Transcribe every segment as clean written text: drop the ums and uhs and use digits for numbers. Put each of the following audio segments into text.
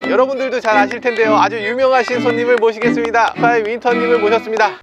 여러분들도 잘 아실 텐데요, 아주 유명하신 손님을 모시겠습니다. 파이 윈터님을 모셨습니다.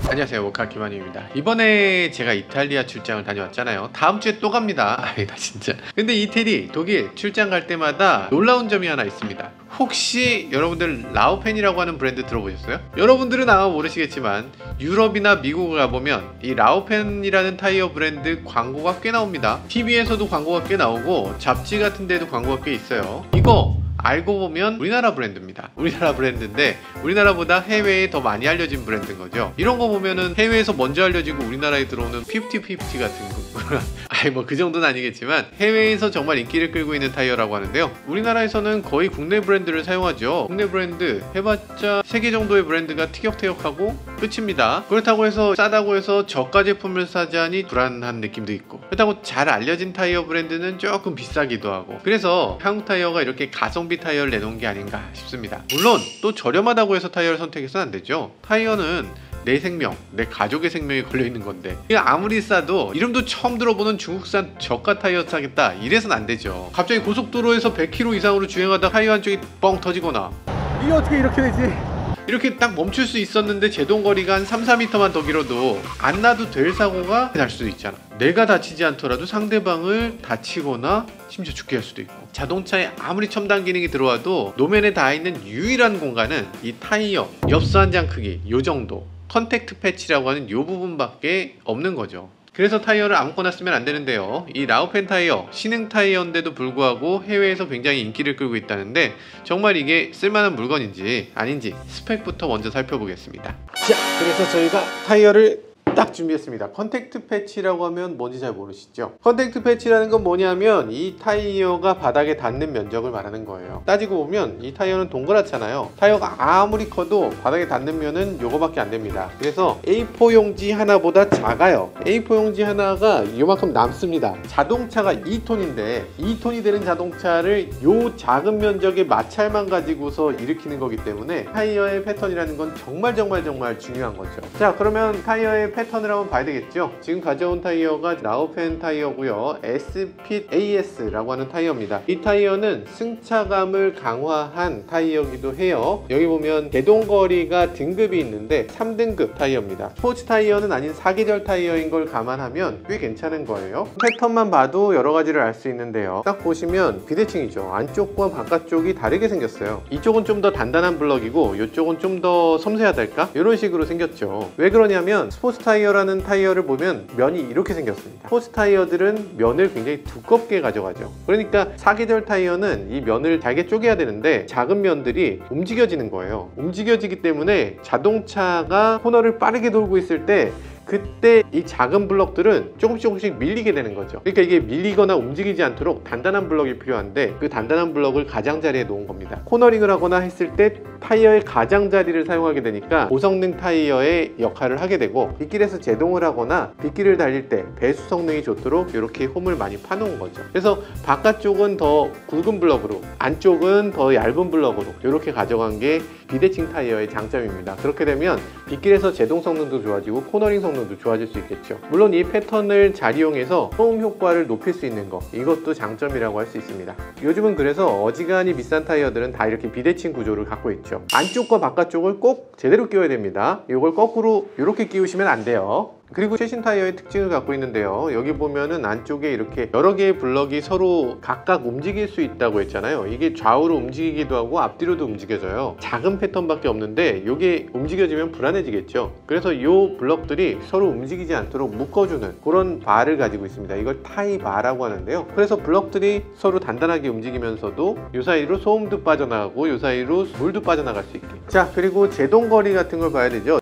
안녕하세요, 모카 김한유입니다. 이번에 제가 이탈리아 출장을 다녀왔잖아요. 다음 주에 또 갑니다. 나 진짜. 근데 이태리, 독일 출장 갈 때마다 놀라운 점이 하나 있습니다. 혹시 여러분들 라오펜이라고 하는 브랜드 들어보셨어요? 여러분들은 아마 모르시겠지만 유럽이나 미국을 가보면 이 라오펜이라는 타이어 브랜드 광고가 꽤 나옵니다. TV에서도 광고가 꽤 나오고 잡지 같은 데도 광고가 꽤 있어요. 이거 알고 보면 우리나라 브랜드입니다. 우리나라 브랜드인데 우리나라보다 해외에 더 많이 알려진 브랜드인 거죠. 이런 거 보면은 해외에서 먼저 알려지고 우리나라에 들어오는 50-50 같은 거 아니 뭐 그 정도는 아니겠지만 해외에서 정말 인기를 끌고 있는 타이어라고 하는데요, 우리나라에서는 거의 국내 브랜드를 사용하죠. 국내 브랜드 해봤자 3개 정도의 브랜드가 티격태격하고 끝입니다. 그렇다고 해서 싸다고 해서 저가 제품을 사자니 불안한 느낌도 있고, 그렇다고 잘 알려진 타이어 브랜드는 조금 비싸기도 하고, 그래서 한국 타이어가 이렇게 가성비 타이어를 내놓은 게 아닌가 싶습니다. 물론 또 저렴하다고 해서 타이어를 선택해서는 안 되죠. 타이어는 내 생명, 내 가족의 생명이 걸려있는 건데 아무리 싸도 이름도 처음 들어보는 중국산 저가 타이어 사겠다 이래서는 안 되죠. 갑자기 고속도로에서 100km 이상으로 주행하다 타이어 한쪽이 뻥 터지거나, 이게 어떻게 이렇게 되지? 이렇게 딱 멈출 수 있었는데 제동거리가 한 3-4m만 더 길어도 안 나도 될 사고가 날 수도 있잖아. 내가 다치지 않더라도 상대방을 다치거나 심지어 죽게 할 수도 있고, 자동차에 아무리 첨단 기능이 들어와도 노면에 닿아있는 유일한 공간은 이 타이어 엽서 한 장 크기 요 정도 컨택트 패치라고 하는 요 부분밖에 없는 거죠. 그래서 타이어를 아무거나 쓰면 안 되는데요, 이 라오펜 타이어 신흥 타이어인데도 불구하고 해외에서 굉장히 인기를 끌고 있다는데 정말 이게 쓸만한 물건인지 아닌지 스펙부터 먼저 살펴보겠습니다. 자, 그래서 저희가 타이어를 딱 준비했습니다. 컨택트 패치라고 하면 뭔지 잘 모르시죠? 컨택트 패치라는 건 뭐냐면 이 타이어가 바닥에 닿는 면적을 말하는 거예요. 따지고 보면 이 타이어는 동그랗잖아요. 타이어가 아무리 커도 바닥에 닿는 면은 요거밖에 안 됩니다. 그래서 A4 용지 하나보다 작아요. A4 용지 하나가 요만큼 남습니다. 자동차가 2톤인데 2톤이 되는 자동차를 요 작은 면적의 마찰만 가지고서 일으키는 거기 때문에 타이어의 패턴이라는 건 정말 중요한 거죠. 자, 그러면 타이어의 패턴을 한번 봐야 되겠죠. 지금 가져온 타이어가 라오펜 타이어고요, S-Pit AS라고 하는 타이어입니다. 이 타이어는 승차감을 강화한 타이어이기도 해요. 여기 보면 제동거리가 등급이 있는데 3등급 타이어입니다. 스포츠 타이어는 아닌 사계절 타이어인 걸 감안하면 꽤 괜찮은 거예요. 패턴만 봐도 여러 가지를 알 수 있는데요, 딱 보시면 비대칭이죠. 안쪽과 바깥쪽이 다르게 생겼어요. 이쪽은 좀 더 단단한 블럭이고 이쪽은 좀 더 섬세하달까? 이런 식으로 생겼죠. 왜 그러냐면 스포츠 타이어라는 타이어를 보면 면이 이렇게 생겼습니다. 스포츠 타이어들은 면을 굉장히 두껍게 가져가죠. 그러니까 사계절 타이어는 이 면을 잘게 쪼개야 되는데 작은 면들이 움직여지는 거예요. 움직여지기 때문에 자동차가 코너를 빠르게 돌고 있을 때 그때 이 작은 블럭들은 조금씩 밀리게 되는 거죠. 그러니까 이게 밀리거나 움직이지 않도록 단단한 블럭이 필요한데 그 단단한 블럭을 가장자리에 놓은 겁니다. 코너링을 하거나 했을 때 타이어의 가장자리를 사용하게 되니까 고성능 타이어의 역할을 하게 되고, 빗길에서 제동을 하거나 빗길을 달릴 때 배수 성능이 좋도록 이렇게 홈을 많이 파놓은 거죠. 그래서 바깥쪽은 더 굵은 블럭으로 안쪽은 더 얇은 블럭으로 이렇게 가져간 게 비대칭 타이어의 장점입니다. 그렇게 되면 빗길에서 제동 성능도 좋아지고 코너링 성능도 좋아질 수 있겠죠. 물론 이 패턴을 잘 이용해서 소음 효과를 높일 수 있는 거, 이것도 장점이라고 할 수 있습니다. 요즘은 그래서 어지간히 비싼 타이어들은 다 이렇게 비대칭 구조를 갖고 있죠. 안쪽과 바깥쪽을 꼭 제대로 끼워야 됩니다. 이걸 거꾸로 이렇게 끼우시면 안 돼요. 그리고 최신 타이어의 특징을 갖고 있는데요, 여기 보면은 안쪽에 이렇게 여러 개의 블럭이 서로 각각 움직일 수 있다고 했잖아요. 이게 좌우로 움직이기도 하고 앞뒤로도 움직여져요. 작은 패턴밖에 없는데 이게 움직여지면 불안해지겠죠. 그래서 이 블럭들이 서로 움직이지 않도록 묶어주는 그런 바를 가지고 있습니다. 이걸 타이 바라고 하는데요, 그래서 블럭들이 서로 단단하게 움직이면서도 이 사이로 소음도 빠져나가고 이 사이로 물도 빠져나갈 수 있게. 자, 그리고 제동거리 같은 걸 봐야 되죠.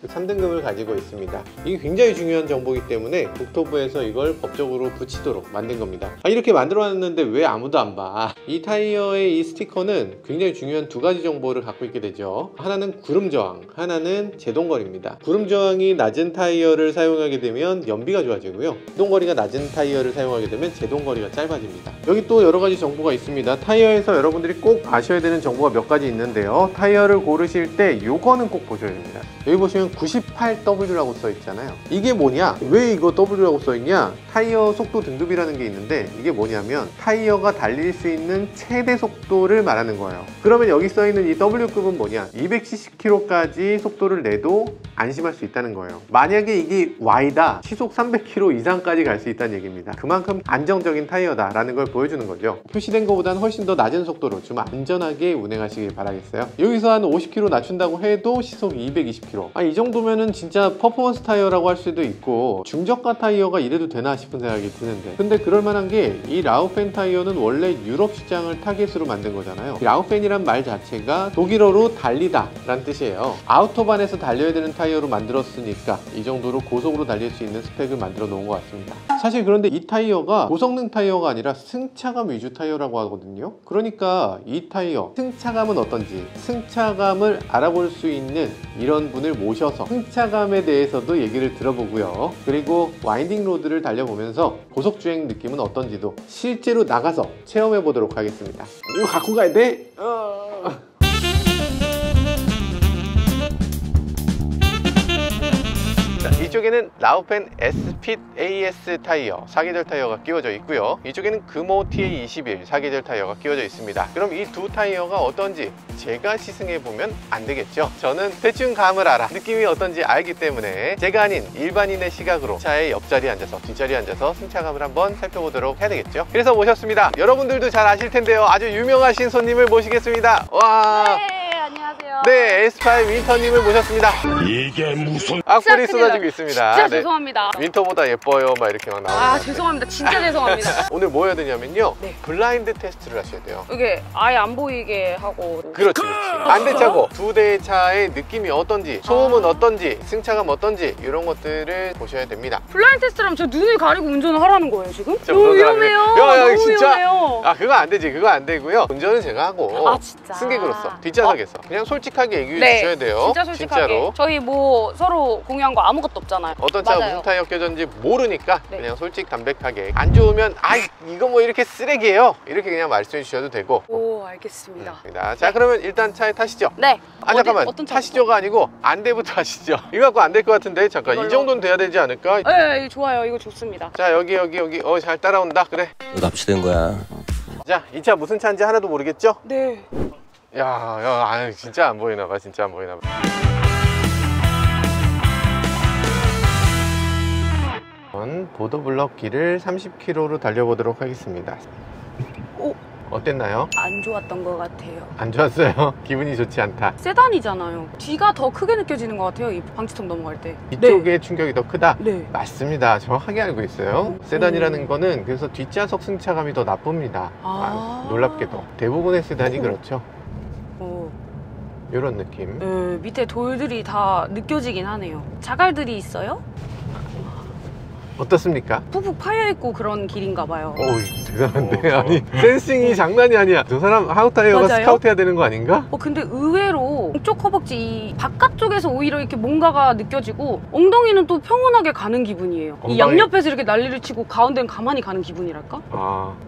3등급을 가지고 있습니다. 이게 굉장히 중요한 정보이기 때문에 국토부에서 이걸 법적으로 붙이도록 만든 겁니다. 이렇게 만들어놨는데 왜 아무도 안 봐? 이 타이어의 이 스티커는 굉장히 중요한 두 가지 정보를 갖고 있게 되죠. 하나는 구름 저항, 하나는 제동거리입니다. 구름 저항이 낮은 타이어를 사용하게 되면 연비가 좋아지고요, 제동거리가 낮은 타이어를 사용하게 되면 제동거리가 짧아집니다. 여기 또 여러 가지 정보가 있습니다. 타이어에서 여러분들이 꼭 아셔야 되는 정보가 몇 가지 있는데요, 타이어를 고르실 때 요거는 꼭 보셔야 됩니다. 여기 보시면 98W라고 써 있잖아요. 이게 뭐냐? 왜 이거 W라고 써 있냐? 타이어 속도 등급이라는 게 있는데 이게 뭐냐면 타이어가 달릴 수 있는 최대 속도를 말하는 거예요. 그러면 여기 써 있는 이 W급은 뭐냐? 270km까지 속도를 내도 안심할 수 있다는 거예요. 만약에 이게 Y다, 시속 300km 이상까지 갈 수 있다는 얘기입니다. 그만큼 안정적인 타이어다라는 걸 보여주는 거죠. 표시된 것보다는 훨씬 더 낮은 속도로 좀 안전하게 운행하시길 바라겠어요. 여기서 한 50km 낮춘다고 해도 시속 220km. 이 정도면은 진짜 퍼포먼스 타이어라고 할 수도 있고 중저가 타이어가 이래도 되나 싶은 생각이 드는데, 근데 그럴 만한 게 이 라우펜 타이어는 원래 유럽 시장을 타겟으로 만든 거잖아요. 라우펜이란 말 자체가 독일어로 달리다 라는 뜻이에요. 아우토반에서 달려야 되는 타이어로 만들었으니까 이 정도로 고속으로 달릴 수 있는 스펙을 만들어 놓은 것 같습니다. 사실 그런데 이 타이어가 고성능 타이어가 아니라 승차감 위주 타이어라고 하거든요. 그러니까 이 타이어 승차감은 어떤지, 승차감을 알아볼 수 있는 이런 분을 모셔서 승차감에 대해서도 얘기를 들어보고요. 그리고 와인딩 로드를 달려보면서 고속주행 느낌은 어떤지도 실제로 나가서 체험해 보도록 하겠습니다. 이거 갖고 가야 돼? 이쪽에는 라우펜 S핏 AS 타이어 4계절 타이어가 끼워져 있고요. 이쪽에는 금호 TA21 4계절 타이어가 끼워져 있습니다. 그럼 이 두 타이어가 어떤지 제가 시승해 보면 안 되겠죠. 저는 대충 감을 알아, 느낌이 어떤지 알기 때문에 제가 아닌 일반인의 시각으로 차의 옆자리에 앉아서 뒷자리에 앉아서 승차감을 한번 살펴보도록 해야 되겠죠. 그래서 모셨습니다. 여러분들도 잘 아실 텐데요, 아주 유명하신 손님을 모시겠습니다. 와, 네, 안녕하세요. 네, 에스파의 윈터님을 모셨습니다. 이게 무슨 악플이 쏟아지고 있습니다. 진짜 네. 죄송합니다. 윈터보다 예뻐요 막 이렇게 막 나오는. 죄송합니다. 진짜 죄송합니다. 오늘 뭐 해야 되냐면요, 네. 블라인드 테스트를 하셔야 돼요. 이게 아예 안 보이게 하고. 그렇지. 반대차고 두 대의 차의 느낌이 어떤지, 소음은 어떤지, 승차감 어떤지 이런 것들을 보셔야 됩니다. 블라인드 테스트라면 저 눈을 가리고 운전을 하라는 거예요 지금? 진짜 너무 무서운 위험해요. 사람이에요. 야, 너무 진짜? 위험해요. 그거 안 되지. 그거 안 되고요. 운전은 제가 하고 진짜. 승객으로서 뒷좌석에서 그냥 솔직하게 얘기해 네, 주셔야 돼요. 진짜 솔직하게. 진짜로. 저희 뭐 서로 공유한 거 아무것도 없잖아요. 어떤 차가 맞아요. 무슨 타이어 껴졌는지 모르니까 네. 그냥 솔직 담백하게, 안 좋으면 이거 뭐 이렇게 쓰레기예요 이렇게 그냥 말씀해 주셔도 되고. 오, 알겠습니다. 자, 그러면 일단 차에 타시죠. 네. 잠깐만, 어떤 차? 타시죠가 아니고 안대부터 하시죠. 이거 갖고 안 될 것 같은데, 잠깐 이걸로. 이 정도는 돼야 되지 않을까? 네, 좋아요. 이거 좋습니다. 자, 여기 잘 따라온다. 그래. 너 납치된 거야. 자, 이 차 무슨 차인지 하나도 모르겠죠? 네. 진짜 안 보이나 봐. 진짜 안 보이나 봐. 보도블럭 길을 30km로 달려보도록 하겠습니다. 오, 어땠나요? 안 좋았던 것 같아요. 안 좋았어요? 기분이 좋지 않다. 세단이잖아요. 뒤가 더 크게 느껴지는 것 같아요. 이 방지턱 넘어갈 때. 이쪽의 충격이 더 크다? 네. 맞습니다. 정확하게 알고 있어요. 세단이라는 거는 그래서 뒷좌석 승차감이 더 나쁩니다. 놀랍게도 대부분의 세단이 그렇죠. 이런 느낌. 밑에 돌들이 다 느껴지긴 하네요. 자갈들이 있어요? 어떻습니까? 푹푹 파여있고 그런 길인가 봐요. 대단한데? 아니, 센싱이 장난이 아니야. 저 사람 하우타이어가 맞아요? 스카우트 해야 되는 거 아닌가? 근데 의외로 이쪽 허벅지 이 바깥쪽에서 오히려 이렇게 뭔가가 느껴지고 엉덩이는 또 평온하게 가는 기분이에요. 이 양옆에서 이렇게 난리를 치고 가운데는 가만히 가는 기분이랄까?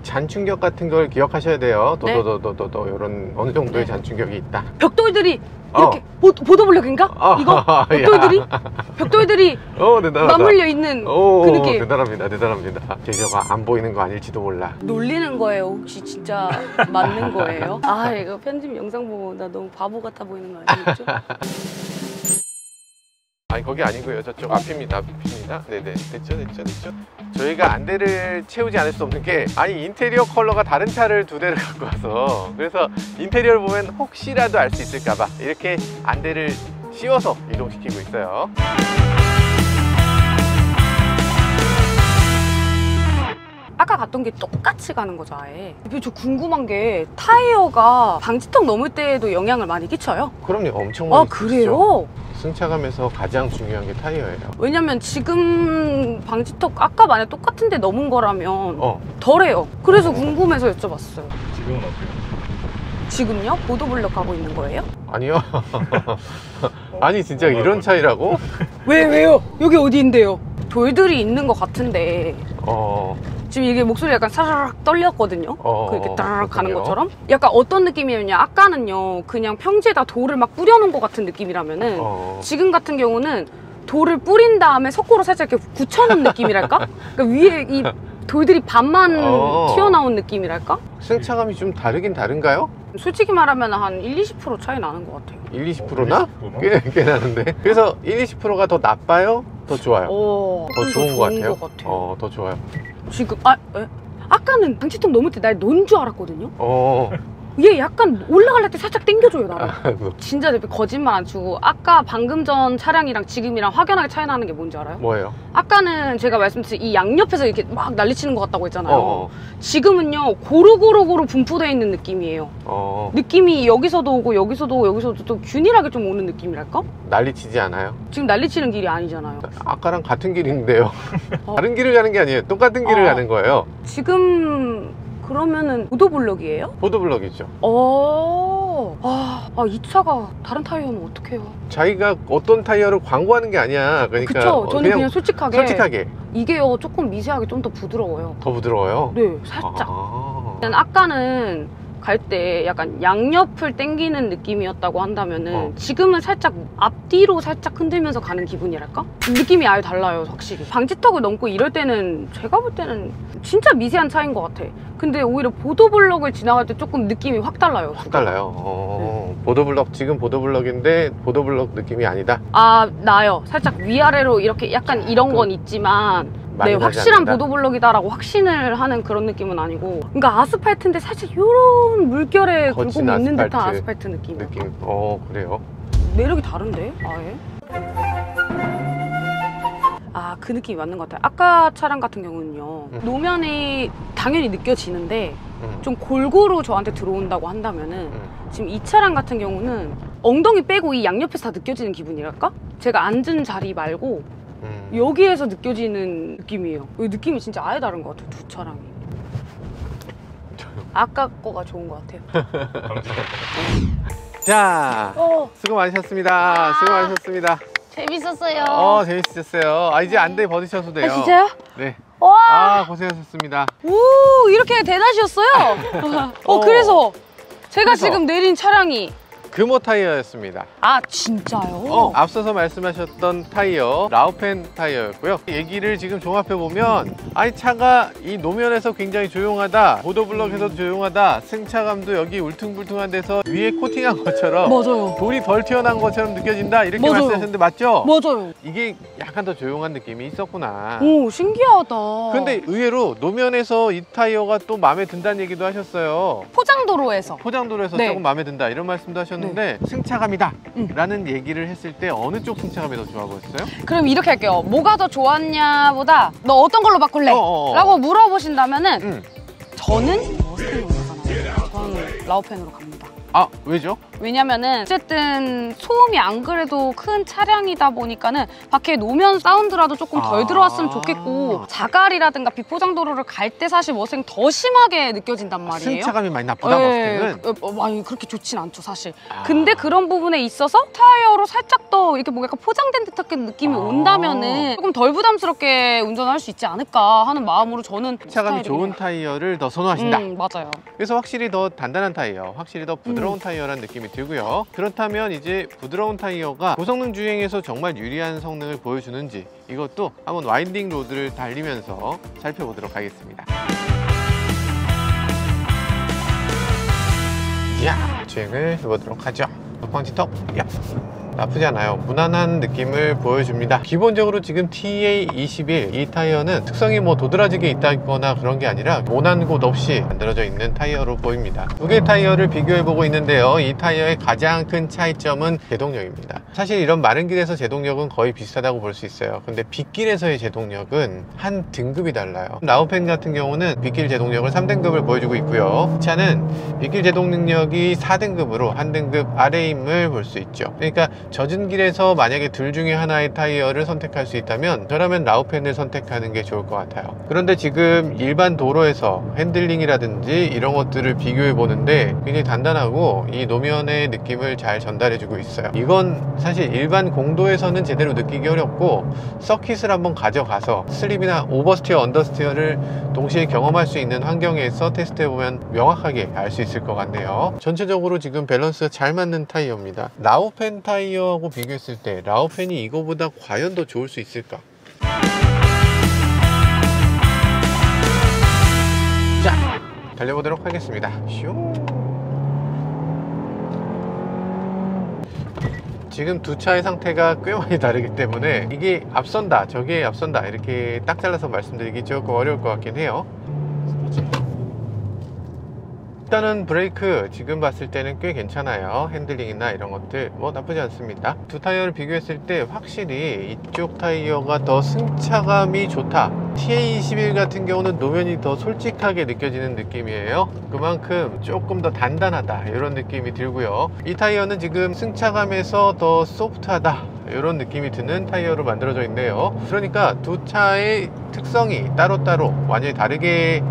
잔 충격 같은 걸 기억하셔야 돼요. 네. 이런 어느 정도의 네. 잔 충격이 있다. 벽돌들이 이렇게 보도블럭인가? 이거? 벽돌들이 대단하다. 맞물려 있는 그 느낌. 대단합니다. 제저가 안 보이는 거 아닐지도 몰라. 놀리는 거예요? 혹시 진짜 맞는 거예요? 이거 편집 영상 보고 나 너무 바보 같아 보이는 거 아니겠죠? 거기 아니고요. 저쪽 앞입니다. 네네. 됐죠. 저희가 안대를 채우지 않을 수 없는 게, 인테리어 컬러가 다른 차를 두 대를 갖고 와서, 그래서 인테리어를 보면 혹시라도 알 수 있을까봐 이렇게 안대를 씌워서 이동시키고 있어요. 아까 갔던 게 똑같이 가는 거죠, 아예. 저 궁금한 게 타이어가 방지턱 넘을 때에도 영향을 많이 끼쳐요? 그럼요. 엄청 많이 그래요? 승차감에서 가장 중요한 게 타이어예요. 왜냐면 지금 방지턱 아까 만약 똑같은 데 넘은 거라면 덜해요. 그래서 궁금해서 여쭤봤어요. 지금은 어때요? 지금요? 보도블럭 가고 있는 거예요? 아니요. 진짜 이런 차이라고? 왜요? 여기 어디인데요? 돌들이 있는 것 같은데 지금 이게 목소리 약간 사르륵 떨렸거든요. 이렇게 따르륵 가는 그렇군요. 것처럼. 약간 어떤 느낌이냐면 아까는요 그냥 평지에다 돌을 막 뿌려놓은 것 같은 느낌이라면은 지금 같은 경우는 돌을 뿌린 다음에 석고로 살짝 이렇게 굳혀놓은 느낌이랄까? 그러니까 위에 이 돌들이 반만 튀어나온 느낌이랄까? 승차감이 좀 다르긴 다른가요? 솔직히 말하면 한 1-20% 차이 나는 것 같아요. 1-20%나? 꽤 나는데. 그래서 1-20%가 더 나빠요? 더 좋아요? 더 좋은 것 같아요? 더 좋아요. 지금 아까는 방지턱 넘을 때 날 논 줄 알았거든요. 얘 약간 올라갈 때 살짝 당겨줘요 나를. 진짜 거짓말 안 치고 아까 방금 전 차량이랑 지금이랑 확연하게 차이 나는 게 뭔지 알아요? 뭐예요? 아까는 제가 말씀드린 이 양옆에서 이렇게 막 난리치는 것 같다고 했잖아요. 지금은요 고루고루 분포되어 있는 느낌이에요. 느낌이 여기서도 오고 여기서도 오고 여기서도 또 균일하게 좀 오는 느낌이랄까? 난리치지 않아요? 지금 난리치는 길이 아니잖아요. 아까랑 같은 길인데요. 다른 길을 가는 게 아니에요. 똑같은 길을 가는 거예요. 지금 그러면은 보도블럭이에요? 보도블럭이죠. 이 차가 다른 타이어는 어떡해요? 자기가 어떤 타이어를 광고하는 게 아니야. 그러니까 그쵸? 저는 그냥 솔직하게 이게요 조금 미세하게 좀 더 부드러워요. 더 부드러워요? 네, 살짝. 아까는 갈 때 약간 양옆을 당기는 느낌이었다고 한다면은 지금은 살짝 앞뒤로 살짝 흔들면서 가는 기분이랄까? 느낌이 아예 달라요, 확실히. 방지턱을 넘고 이럴 때는 제가 볼 때는 진짜 미세한 차이인 것 같아. 근데 오히려 보도블럭을 지나갈 때 조금 느낌이 확 달라요. 확 달라요? 보도블럭, 지금 보도블럭인데 보도블럭 느낌이 아니다? 나요. 살짝 위아래로 이렇게 약간 이런 건 있지만 네, 확실한 보도블럭이다라고 확신을 하는 그런 느낌은 아니고, 그러니까 아스팔트인데 살짝 이런 물결에 굴곡 있는 듯한 아스팔트 느낌. 그래요? 매력이 다른데? 아예? 그 느낌이 맞는 것 같아요. 아까 차량 같은 경우는요 노면이 당연히 느껴지는데 좀 골고루 저한테 들어온다고 한다면은 지금 이 차량 같은 경우는 엉덩이 빼고 이 양옆에서 다 느껴지는 기분이랄까? 제가 앉은 자리 말고 여기에서 느껴지는 느낌이에요. 이 느낌이 진짜 아예 다른 것 같아요, 두 차량이. 아까 거가 좋은 것 같아요. 자, 수고 많으셨습니다. 수고 많으셨습니다. 재밌었어요. 재밌으셨어요. 이제 안대 벗으셔도 돼요. 진짜요? 네. 와! 고생하셨습니다. 오, 이렇게 대낮이었어요? 그래서 제가 지금 내린 차량이 금호 타이어였습니다. 진짜요? 앞서서 말씀하셨던 타이어 라우펜 타이어였고요. 얘기를 지금 종합해보면 차가 이 노면에서 굉장히 조용하다, 보도블럭에서도 조용하다, 승차감도 여기 울퉁불퉁한 데서 위에 코팅한 것처럼 맞아요. 돌이 덜 튀어나온 것처럼 느껴진다, 이렇게 말씀하셨는데 맞죠? 맞아요. 이게 약간 더 조용한 느낌이 있었구나. 오, 신기하다. 근데 의외로 노면에서 이 타이어가 또 마음에 든다는 얘기도 하셨어요. 포장도로에서 네. 조금 마음에 든다 이런 말씀도 하셨는데 승차감이다 라는 얘기를 했을 때 어느 쪽 승차감이 더 좋아 보였어요? 그럼 이렇게 할게요. 뭐가 더 좋았냐 보다 너 어떤 걸로 바꿀래? 라고 물어보신다면은 저는 머스탱으로 가잖아요. 저는 라우펜으로 갑니다. 왜죠? 왜냐면은 어쨌든 소음이 안 그래도 큰 차량이다 보니까는 밖에 노면 사운드라도 조금 덜 들어왔으면 좋겠고, 자갈이라든가 비포장도로를 갈 때 사실 머스탱 더 심하게 느껴진단 말이에요. 승차감이 많이 나쁘다, 머스탱은? 많이 그렇게 좋진 않죠, 사실. 근데 그런 부분에 있어서 타이어로 살짝 더 이렇게 뭔가 약간 포장된 듯한 느낌이 온다면은 조금 덜 부담스럽게 운전할 수 있지 않을까 하는 마음으로 저는 승차감이 좋은 타이어를 더 선호하신다. 맞아요. 그래서 확실히 더 단단한 타이어, 확실히 더 부드러운 타이어라는 느낌이 들고요. 그렇다면 이제 부드러운 타이어가 고성능 주행에서 정말 유리한 성능을 보여주는지, 이것도 한번 와인딩 로드를 달리면서 살펴보도록 하겠습니다. 주행을 해보도록 하죠. 방지턱, 나쁘지 않아요. 무난한 느낌을 보여줍니다. 기본적으로 지금 TA21 이 타이어는 특성이 도드라지게 있다거나 그런 게 아니라 모난 곳 없이 만들어져 있는 타이어로 보입니다. 두 개의 타이어를 비교해보고 있는데요. 이 타이어의 가장 큰 차이점은 제동력입니다. 사실 이런 마른 길에서 제동력은 거의 비슷하다고 볼 수 있어요. 근데 빗길에서의 제동력은 한 등급이 달라요. 라우펜 같은 경우는 빗길 제동력을 3등급을 보여주고 있고요. 이 차는 빗길 제동 능력이 4등급으로 한 등급 아래임을 볼 수 있죠. 그러니까 젖은 길에서 만약에 둘 중에 하나의 타이어를 선택할 수 있다면 저라면 라우펜을 선택하는 게 좋을 것 같아요. 그런데 지금 일반 도로에서 핸들링이라든지 이런 것들을 비교해 보는데 굉장히 단단하고 이 노면의 느낌을 잘 전달해 주고 있어요. 이건 사실 일반 공도에서는 제대로 느끼기 어렵고 서킷을 한번 가져가서 슬립이나 오버스티어, 언더스티어를 동시에 경험할 수 있는 환경에서 테스트해 보면 명확하게 알 수 있을 것 같네요. 전체적으로 지금 밸런스가 잘 맞는 타이어입니다. 라우펜 타이어하고 비교했을 때 라우펜이 이거보다 과연 더 좋을 수 있을까? 자, 달려보도록 하겠습니다. 슝. 지금 두 차의 상태가 꽤 많이 다르기 때문에 이게 앞선다, 저게 앞선다 이렇게 딱 잘라서 말씀드리기 조금 어려울 것 같긴 해요. 일단은 브레이크 지금 봤을 때는 꽤 괜찮아요. 핸들링이나 이런 것들 뭐 나쁘지 않습니다. 두 타이어를 비교했을 때 확실히 이쪽 타이어가 더 승차감이 좋다. TA21 같은 경우는 노면이 더 솔직하게 느껴지는 느낌이에요. 그만큼 조금 더 단단하다 이런 느낌이 들고요. 이 타이어는 지금 승차감에서 더 소프트하다 이런 느낌이 드는 타이어로 만들어져 있네요. 그러니까 두 차의 특성이 따로따로 완전히 다르게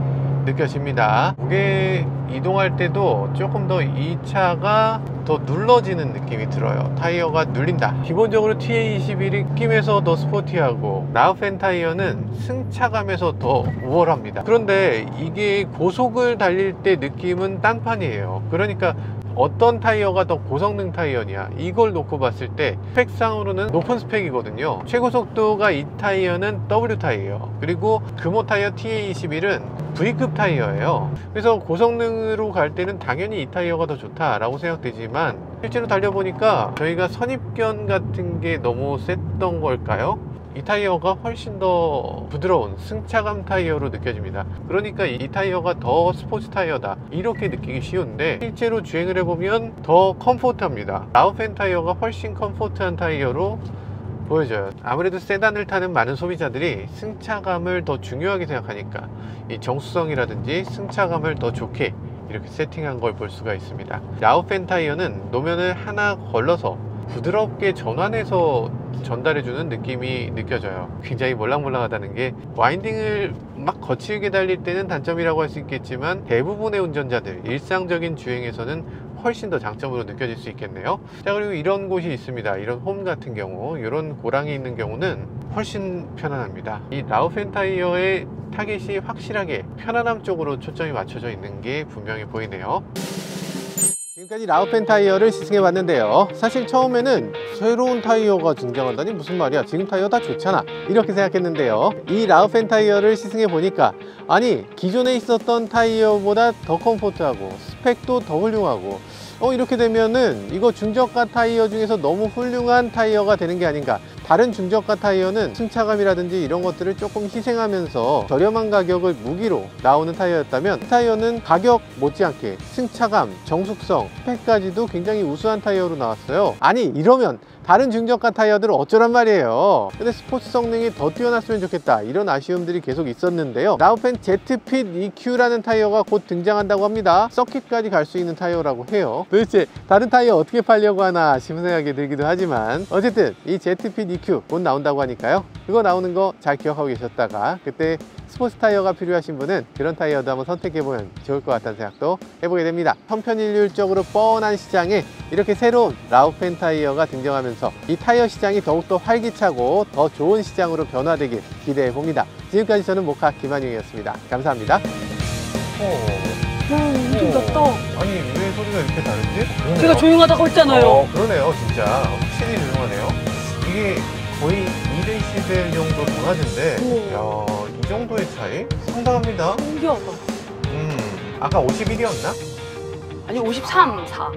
느껴집니다. 무게 이동할 때도 조금 더 이 차가 더 눌러지는 느낌이 들어요. 타이어가 눌린다. 기본적으로 TA21이 느낌에서 더 스포티하고 라우펜 타이어는 승차감에서 더 우월합니다. 그런데 이게 고속을 달릴 때 느낌은 딴판이에요. 그러니까 어떤 타이어가 더 고성능 타이어냐 이걸 놓고 봤을 때 스펙상으로는 높은 스펙이거든요. 최고 속도가 이 타이어는 W 타이어, 그리고 금호 타이어 TA21은 V급 타이어예요. 그래서 고성능으로 갈 때는 당연히 이 타이어가 더 좋다라고 생각되지만 실제로 달려보니까 저희가 선입견 같은 게 너무 셌던 걸까요? 이 타이어가 훨씬 더 부드러운 승차감 타이어로 느껴집니다. 그러니까 이 타이어가 더 스포츠 타이어다 이렇게 느끼기 쉬운데 실제로 주행을 해보면 더 컴포트합니다. 라우펜 타이어가 훨씬 컴포트한 타이어로 보여져요. 아무래도 세단을 타는 많은 소비자들이 승차감을 더 중요하게 생각하니까 이 정수성이라든지 승차감을 더 좋게 이렇게 세팅한 걸 볼 수가 있습니다. 라우펜 타이어는 노면을 하나 걸러서 부드럽게 전환해서 전달해주는 느낌이 느껴져요. 굉장히 몰랑몰랑하다는 게 와인딩을 막 거칠게 달릴 때는 단점이라고 할 수 있겠지만 대부분의 운전자들 일상적인 주행에서는 훨씬 더 장점으로 느껴질 수 있겠네요. 자, 그리고 이런 곳이 있습니다. 이런 홈 같은 경우, 이런 고랑이 있는 경우는 훨씬 편안합니다. 이 라우펜 타이어의 타겟이 확실하게 편안함 쪽으로 초점이 맞춰져 있는 게 분명히 보이네요. 지금까지 라우펜 타이어를 시승해 봤는데요. 사실 처음에는 새로운 타이어가 등장한다니 무슨 말이야, 지금 타이어 다 좋잖아 이렇게 생각했는데요. 이 라우펜 타이어를 시승해 보니까 아니 기존에 있었던 타이어보다 더 컴포트하고 스펙도 더 훌륭하고 이렇게 되면은 이거 중저가 타이어 중에서 너무 훌륭한 타이어가 되는 게 아닌가. 다른 중저가 타이어는 승차감이라든지 이런 것들을 조금 희생하면서 저렴한 가격을 무기로 나오는 타이어였다면 이 타이어는 가격 못지않게 승차감, 정숙성, 스펙까지도 굉장히 우수한 타이어로 나왔어요. 아니 이러면 다른 중저가 타이어들은 어쩌란 말이에요. 근데 스포츠 성능이 더 뛰어났으면 좋겠다 이런 아쉬움들이 계속 있었는데요. 라우펜 제트핏 EQ라는 타이어가 곧 등장한다고 합니다. 서킷까지 갈 수 있는 타이어라고 해요. 도대체 다른 타이어 어떻게 팔려고 하나 싶은 생각이 들기도 하지만 어쨌든 이 제트핏 EQ 곧 나온다고 하니까요. 그거 나오는 거 잘 기억하고 계셨다가 그때 스포츠 타이어가 필요하신 분은 그런 타이어도 한번 선택해보면 좋을 것 같다는 생각도 해보게 됩니다. 천편일률적으로 뻔한 시장에 이렇게 새로운 라우펜 타이어가 등장하면서 이 타이어 시장이 더욱더 활기차고 더 좋은 시장으로 변화되길 기대해봅니다. 지금까지 저는 모카 김한용이었습니다. 감사합니다. 엄청 덥다. 아니 왜 소리가 이렇게 다르지? 제가 조용하다고 했잖아요. 그러네요. 진짜 확실히 조용하네요. 이게 거의 2데시벨 정도 강하던데 야, 이 정도의 차이? 상당합니다. 신기하다. 아까 51이었나? 아니 53, 4.